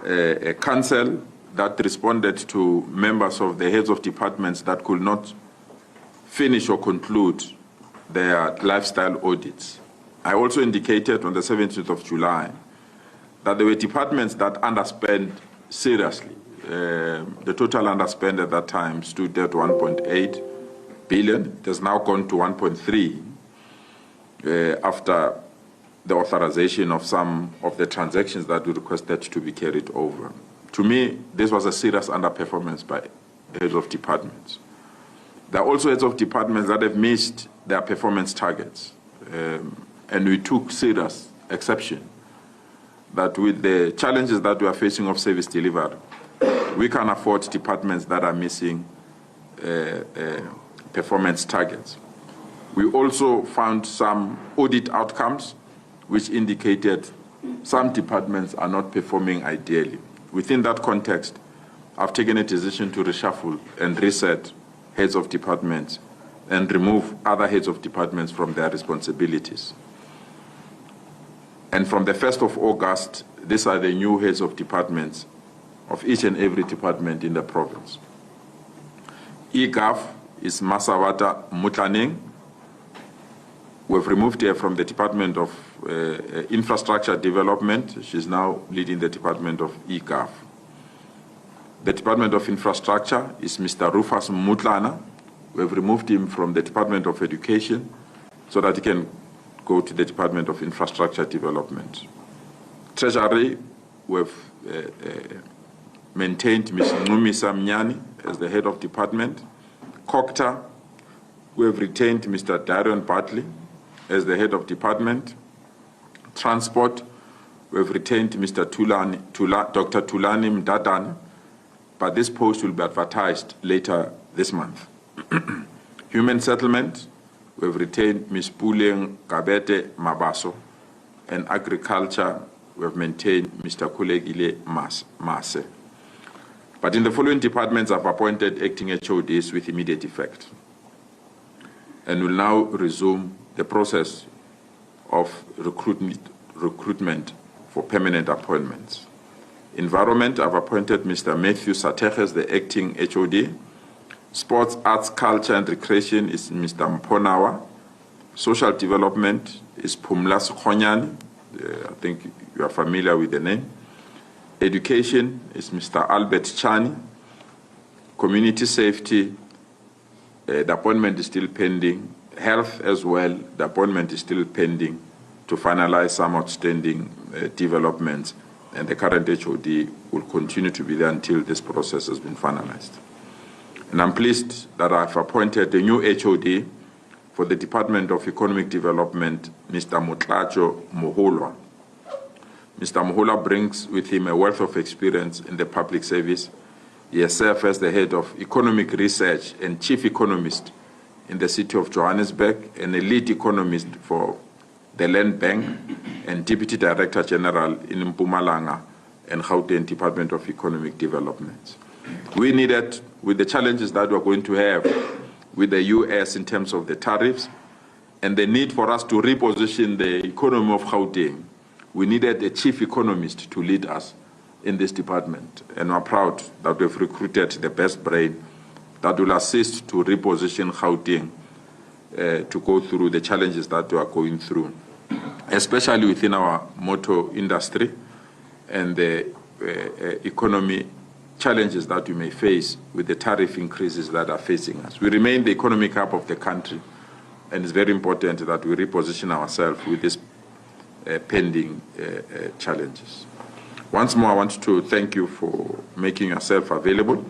a council that responded to members of the heads of departments that could not finish or conclude their lifestyle audits. I also indicated on the 17th of July that there were departments that underspent seriously. The total underspend at that time stood at 1.8 billion. It has now gone to 1.3 after the authorization of some of the transactions that we requested to be carried over. To me, this was a serious underperformance by heads of departments. There are also heads of departments that have missed their performance targets, and we took serious exception that with the challenges that we are facing of service delivery, we can afford departments that are missing performance targets. We also found some audit outcomes which indicated some departments are not performing ideally. Within that context, I've taken a decision to reshuffle and reset heads of departments and remove other heads of departments from their responsibilities. And from the 1st of August, these are the new heads of departments of each and every department in the province. eGov is Masawata Mutlaneng. We've removed her from the Department of Infrastructure Development. She's now leading the Department of eGov. The Department of Infrastructure is Mr. Rufus Mutlana. We've removed him from the Department of Education so that he can go to the Department of Infrastructure Development. Treasury, we've maintained Ms. Numi Samnyani as the head of department. COCTA, we've retained Mr. Darion Bartley as the head of department. Transport, we've retained Mr. Dr. Tulani Mdadan, but this post will be advertised later this month. Human Settlement, we've retained Ms. Puleng Kabete Mabaso, and Agriculture, we've maintained Mr. Kulegile Mase. But in the following departments, I've appointed acting HODs with immediate effect, and will now resume the process of recruitment for permanent appointments. Environment, I've appointed Mr. Matthew Sateche as the acting HOD. Sports, Arts, Culture and Recreation is Mr. Mponawa. Social Development is Pumlas Khonyani. I think you are familiar with the name. Education is Mr. Albert Chani. Community Safety, the appointment is still pending. Health as well, the appointment is still pending to finalize some outstanding developments, and the current HOD will continue to be there until this process has been finalized. And I'm pleased that I've appointed a new HOD for the Department of Economic Development, Mr. Mutlacho Moholwa. Mr. Moholwa brings with him a wealth of experience in the public service. He has served as the head of economic research and chief economist in the city of Johannesburg, and a lead economist for the Land Bank and Deputy Director General in Mpumalanga and Gauteng Department of Economic Development. We needed, with the challenges that we're going to have with the US in terms of the tariffs and the need for us to reposition the economy of Gauteng, we needed a chief economist to lead us in this department. And we're proud that we've recruited the best brain that will assist to reposition Gauteng to go through the challenges that we are going through, especially within our motor industry and the economy challenges that we may face with the tariff increases that are facing us. We remain the economic hub of the country, and it's very important that we reposition ourselves with these pending challenges. Once more, I want to thank you for making yourself available,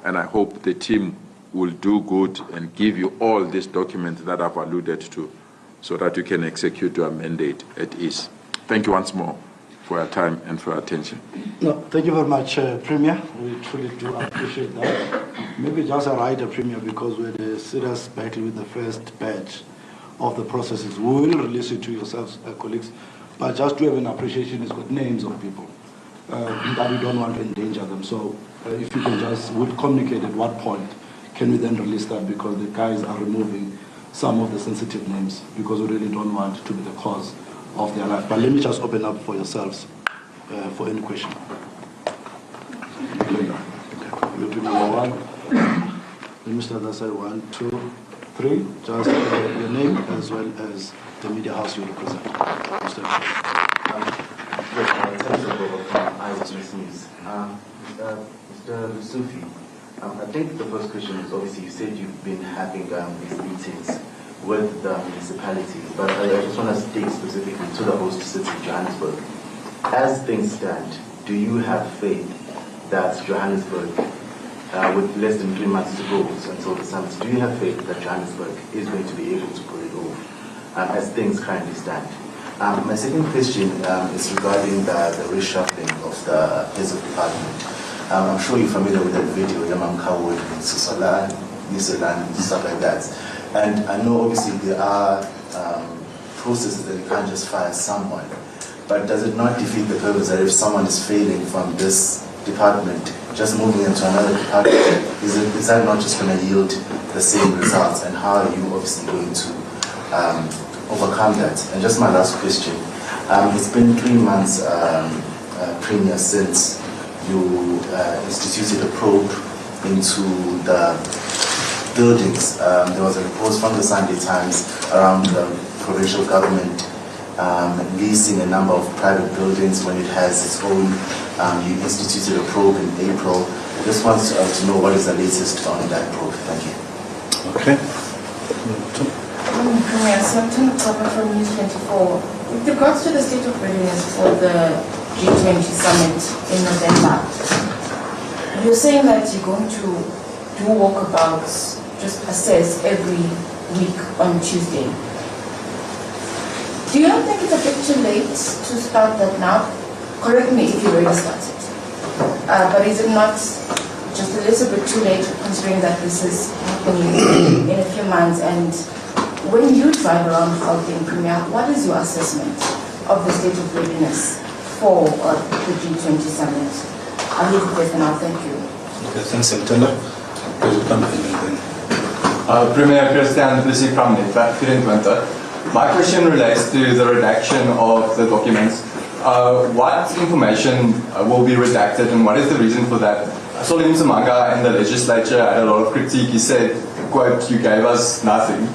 and I hope the team will do good and give you all these documents that I've alluded to so that you can execute your mandate at ease. Thank you once more for your time and for your attention. No, thank you very much, Premier. We truly do appreciate that. Maybe just a rider, Premier, because we had a serious battle with the first batch of the processes. We will release it to yourselves, colleagues, but just to have an appreciation, it's got names of people that we don't want to endanger them. So if you can just, would communicate at what point can we then release that, because the guys are removing some of the sensitive names because we really don't want to be the cause of their life. But let me just open up for yourselves for any question. Committee number 1. The minister that said 1, 2, 3. Just your name as well as the media house you represent. Mr. Mr. Lesufi, I think the first question is, obviously you said you've been having these meetings with the municipalities, but I just want to state specifically to the host city, Johannesburg. As things stand, do you have faith that Johannesburg, with less than 3 months to go until the summit, do you have faith that Johannesburg is going to be able to pull it off as things currently stand? My second question is regarding the reshuffling of the heads of department. I'm sure you're familiar with that video, Yamam Kawud, Susala, New Zealand, stuff like that. And I know obviously there are processes that you can't just fire someone, but does it not defeat the purpose that if someone is failing from this department, just moving into another department, is that not just going to yield the same results? And how are you obviously going to overcome that? And just my last question, it's been 3 months, Premier, since you instituted a probe into the buildings. There was a report from the Sunday Times around the provincial government leasing a number of private buildings when it has its own. You instituted a probe in April. I just want to know what is the latest on that probe. Thank you. Okay. Premier, so I'm Tony Papa from News 24. With regards to the state of readiness for the G20 summit in November, you're saying that you're going to do walkabouts, just assess every week on Tuesday. Do you not think it's a bit too late to start that now? Correct me if you already started. But is it not just a little bit too late, considering that this is happening in a few months? And when you drive around Gauteng, Premier, what is your assessment of the state of readiness for the G20 summit? I'll leave it there for now. Thank you. Okay, thanks, Senator. Premier Christian Plessis from Netwerk. My question relates to the redaction of the documents. What information will be redacted and what is the reason for that? Solomon Samanga in the legislature had a lot of critique. He said, quote, "You gave us nothing,"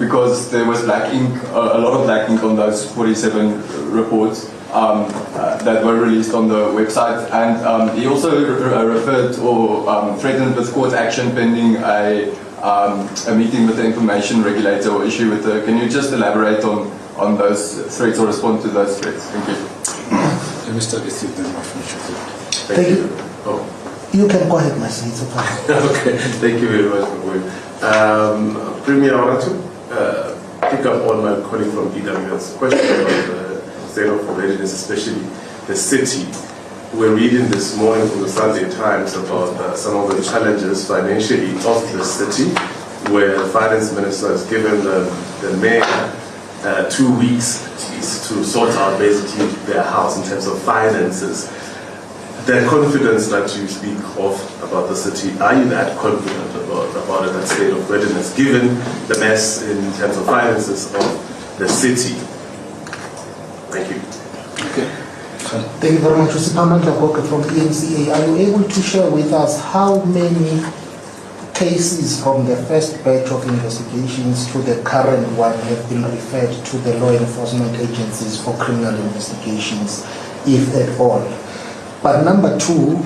because there was black ink, a lot of black ink on those 47 reports that were released on the website. And he also referred or threatened with court action pending a meeting with the information regulator or issue with the. Can you just elaborate on those threats or respond to those threats? Thank you. Mr. Lesufi, then I'll finish with it. Thank you. Oh. You can go ahead, my son. It's okay. Okay, thank you very much for going. Premier, I wanted to pick up on my colleague from DW's question about the state of readiness, especially the city. We're reading this morning from the Sunday Times about some of the challenges financially of the city, where the finance minister has given the mayor 2 weeks to sort out basically their house in terms of finances. The confidence that you speak of about the city, are you that confident about that state of readiness, given the mess in terms of finances of the city? Thank you. Okay. Thank you very much, Mr. Panyaza from ENCA. Are you able to share with us how many cases from the first batch of investigations to the current one have been referred to the law enforcement agencies for criminal investigations, if at all? But number two,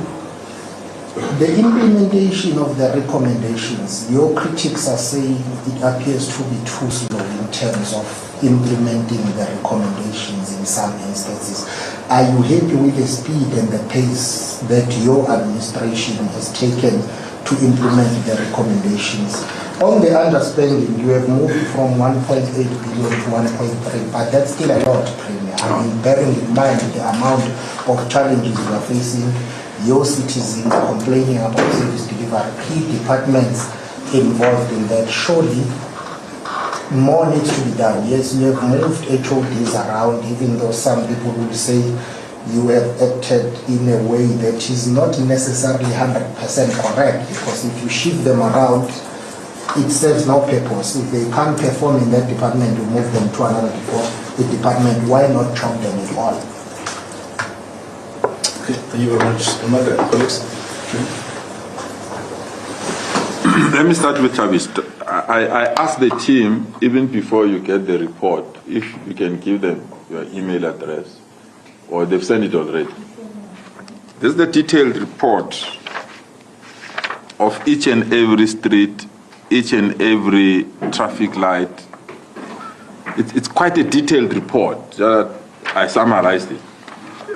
the implementation of the recommendations, your critics are saying it appears to be too slow in terms of implementing the recommendations in some instances. Are you happy with the speed and the pace that your administration has taken to implement the recommendations? On the understanding, you have moved from 1.8 billion to 1.3, but that's still a lot, Premier. I mean, bearing in mind the amount of challenges you are facing, your citizens complaining about service delivery, key departments involved in that. Surely, more needs to be done. Yes, you have moved HODs around, even though some people will say you have acted in a way that is not necessarily 100% correct, because if you shift them around, it serves no purpose. If they can't perform in that department, you move them to another department. Why not chop them at all? Okay, thank you very much. Colleagues? Let me start with Travis. I asked the team, even before you get the report, if you can give them your email address, or they've sent it already. This is the detailed report of each and every street, each and every traffic light. It's quite a detailed report. I summarized it.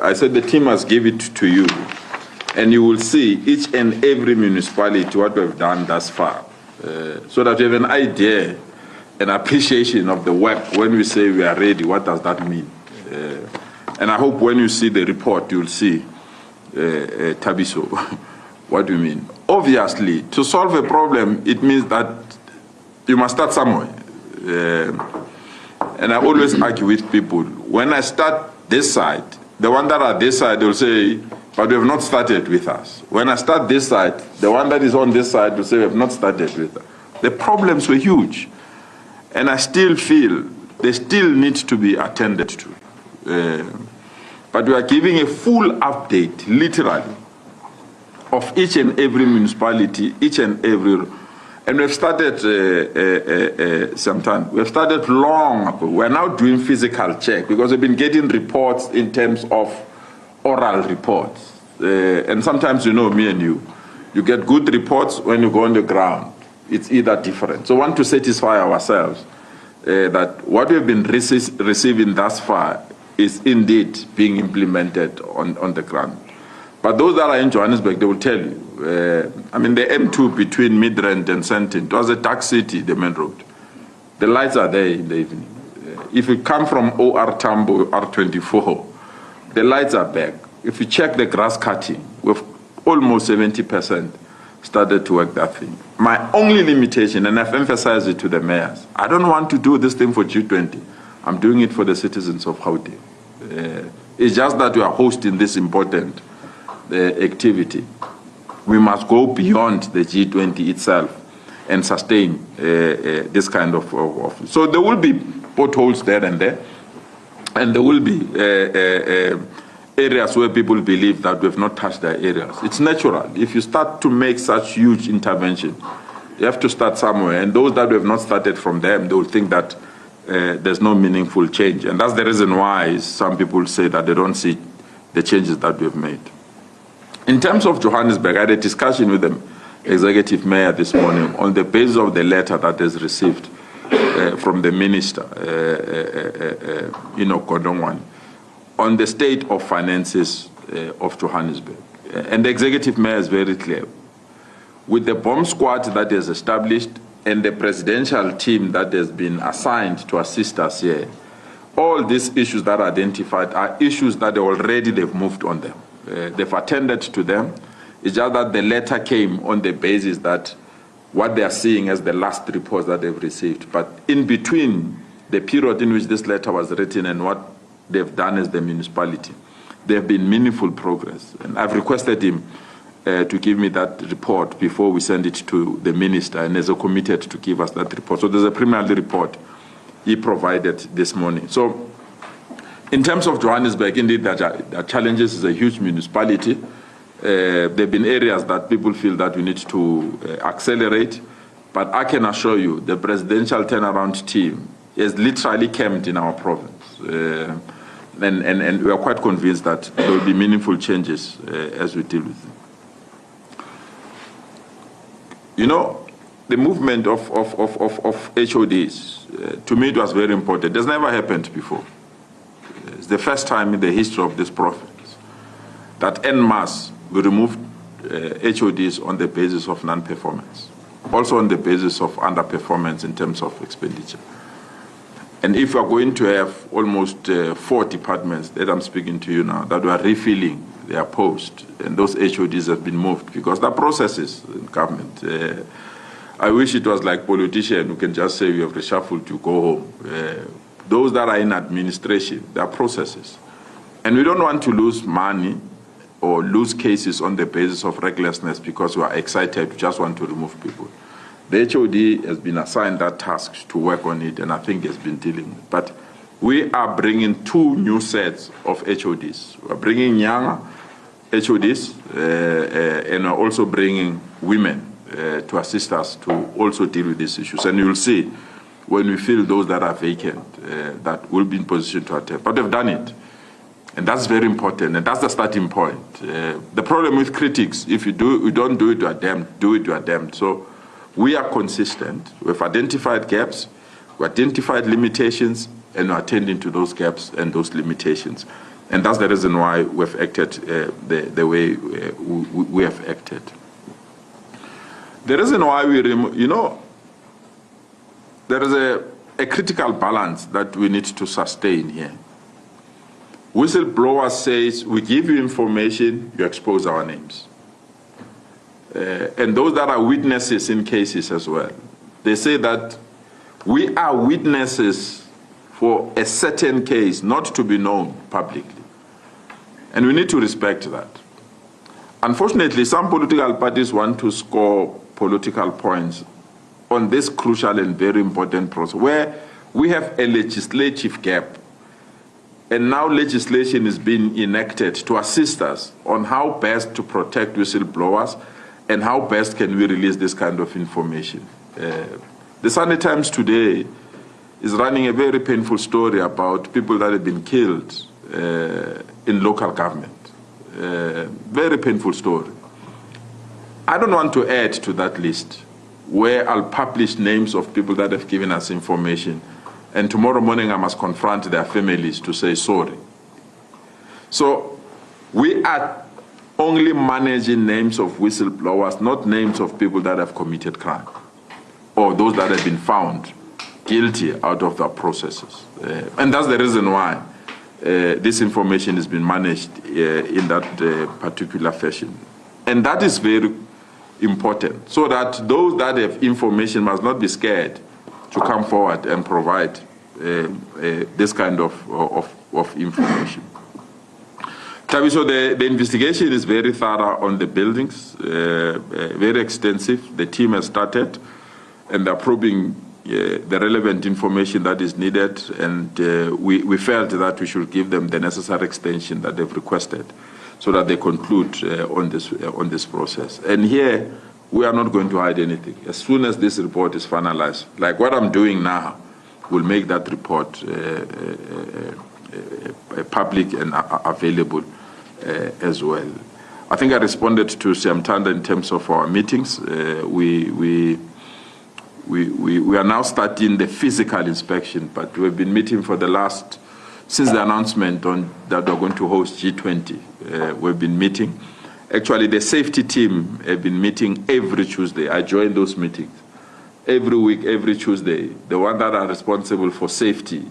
I said the team must give it to you, and you will see each and every municipality what we've done thus far, so that you have an idea, an appreciation of the work. When we say we are ready, what does that mean? And I hope when you see the report, you'll see, Tabiso, what do you mean? Obviously, to solve a problem, it means that you must start somewhere. And I always argue with people, when I start this side, the one that are this side will say, but we have not started with us. When I start this side, the one that is on this side will say, we have not started with us. The problems were huge. And I still feel they still need to be attended to. But we are giving a full update, literally, of each and every municipality, each and every. And we've started sometime. We've started long ago. We're now doing physical check because we've been getting reports in terms of oral reports. And sometimes, you know, me and you get good reports when you go on the ground. It's either different. So we want to satisfy ourselves that what we've been receiving thus far is indeed being implemented on the ground. But those that are in Johannesburg, they will tell you. I mean, the M2 between Midrand and Sandton, it was a dark city, the main road. The lights are there in the evening. If you come from OR Tambo, R24, the lights are back. If you check the grass cutting, we've almost 70% started to work that thing. My only limitation, and I've emphasized it to the mayors, I don't want to do this thing for G20. I'm doing it for the citizens of Gauteng. It's just that we are hosting this important activity. We must go beyond the G20 itself and sustain this kind of. So there will be potholes there, and there will be areas where people believe that we have not touched their areas. It's natural. If you start to make such huge intervention, you have to start somewhere, and those that we have not started from them, they will think that there's no meaningful change. And that's the reason why some people say that they don't see the changes that we've made. In terms of Johannesburg, I had a discussion with the executive mayor this morning on the basis of the letter that is received from the minister, Godongwan, on the state of finances of Johannesburg. And the executive mayor is very clear. With the bomb squad that is established and the presidential team that has been assigned to assist us here, all these issues that are identified are issues that they've moved on them. They've attended to them. It's just that the letter came on the basis that what they are seeing as the last reports that they've received. But in between the period in which this letter was written and what they've done as the municipality, there have been meaningful progress. And I've requested him to give me that report before we send it to the minister, and there's a committed to give us that report. So there's a preliminary report he provided this morning. So in terms of Johannesburg, indeed, the challenges is a huge municipality. There have been areas that people feel that we need to accelerate, but I can assure you the presidential turnaround team is literally camped in our province. And we are quite convinced that there will be meaningful changes as we deal with them. You know, the movement of HODs, to me it was very important. It's never happened before. It's the first time in the history of this province that en masse we removed HODs on the basis of non-performance, also on the basis of underperformance in terms of expenditure. And if we are going to have almost 4 departments that I'm speaking to you now that we are refilling their post, and those HODs have been moved because there are processes in government. I wish it was like politicians who can just say we have reshuffled, you go home. Those that are in administration, there are processes. And we don't want to lose money or lose cases on the basis of recklessness because we are excited, we just want to remove people. The HOD has been assigned that task to work on it, and I think has been dealing with it. But we are bringing 2 new sets of HODs. We're bringing younger HODs, and we're also bringing women to assist us to also deal with these issues. And you'll see when we fill those that are vacant, that we'll be in position to attend. But they've done it. And that's very important, and that's the starting point. The problem with critics, if you don't do it, you are damned. Do it, you are damned. So we are consistent. We've identified gaps, we identified limitations, and we're attending to those gaps and those limitations. And that's the reason why we've acted the way we have acted. The reason why there is a critical balance that we need to sustain here. Whistleblower says, we give you information, you expose our names. And those that are witnesses in cases as well, they say that we are witnesses for a certain case not to be known publicly. And we need to respect that. Unfortunately, some political parties want to score political points on this crucial and very important process where we have a legislative gap. And now legislation is being enacted to assist us on how best to protect whistleblowers and how best can we release this kind of information. The Sunday Times today is running a very painful story about people that have been killed in local government. Very painful story. I don't want to add to that list where I'll publish names of people that have given us information, and tomorrow morning I must confront their families to say sorry. So we are only managing names of whistleblowers, not names of people that have committed crime or those that have been found guilty out of their processes. And that's the reason why this information has been managed in that particular fashion. And that is very important, so that those that have information must not be scared to come forward and provide this kind of information. So the investigation is very thorough on the buildings, very extensive. The team has started, and they're probing the relevant information that is needed, and we felt that we should give them the necessary extension that they've requested so that they conclude on this process. And here, we are not going to hide anything. As soon as this report is finalized, like what I'm doing now, we'll make that report public and available as well. I think I responded to Siamtanda in terms of our meetings. We are now starting the physical inspection, but we've been meeting for the last, since the announcement that we're going to host G20, we've been meeting. Actually, the safety team have been meeting every Tuesday. I join those meetings every week, every Tuesday. The ones that are responsible for safety,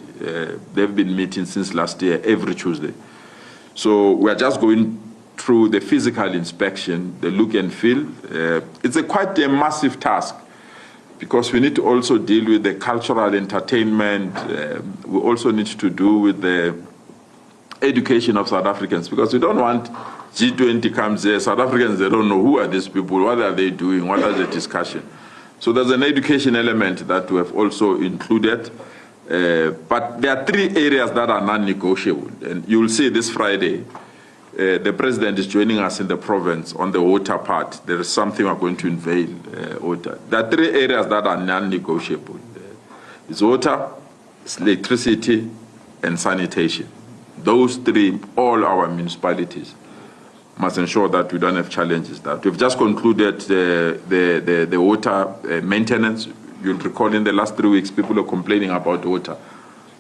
they've been meeting since last year, every Tuesday. So we're just going through the physical inspection, the look and feel. It's quite a massive task, because we need to also deal with the cultural entertainment. We also need to do with the education of South Africans, because we don't want G20 comes there, South Africans, they don't know who are these people, what are they doing, what are the discussion. So there's an education element that we have also included. But there are 3 areas that are non-negotiable. And you'll see this Friday, the president is joining us in the province on the water part. There is something we're going to unveil, water. There are 3 areas that are non-negotiable. It's water, it's electricity, and sanitation. Those 3, all our municipalities must ensure that we don't have challenges. That we've just concluded the water maintenance. You'll recall in the last 3 weeks, people are complaining about water.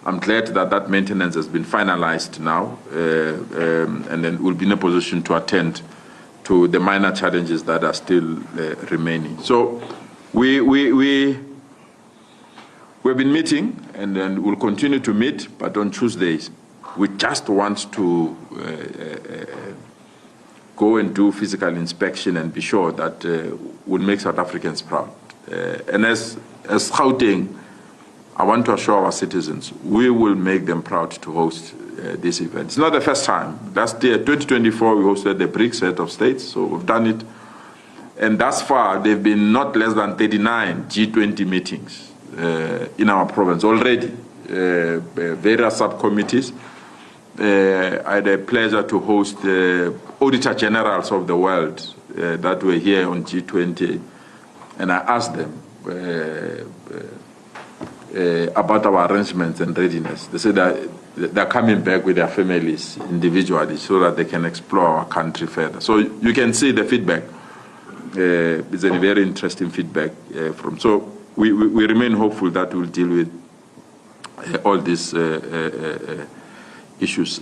I'm glad that that maintenance has been finalized now, and then we'll be in a position to attend to the minor challenges that are still remaining. So we've been meeting, and then we'll continue to meet, but on Tuesdays, we just want to go and do physical inspection and be sure that we'll make South Africans proud. And as Gauteng, I want to assure our citizens, we will make them proud to host this event. It's not the first time. Last year, 2024, we hosted the BRICS set of states, so we've done it. And thus far, there have been not less than 39 G20 meetings in our province already, various subcommittees. I had a pleasure to host the Auditor Generals of the world that were here on G20 and I asked them about our arrangements and readiness. They said that they're coming back with their families individually so that they can explore our country further. So you can see the feedback. It's a very interesting feedback from. So we remain hopeful that we'll deal with all these issues.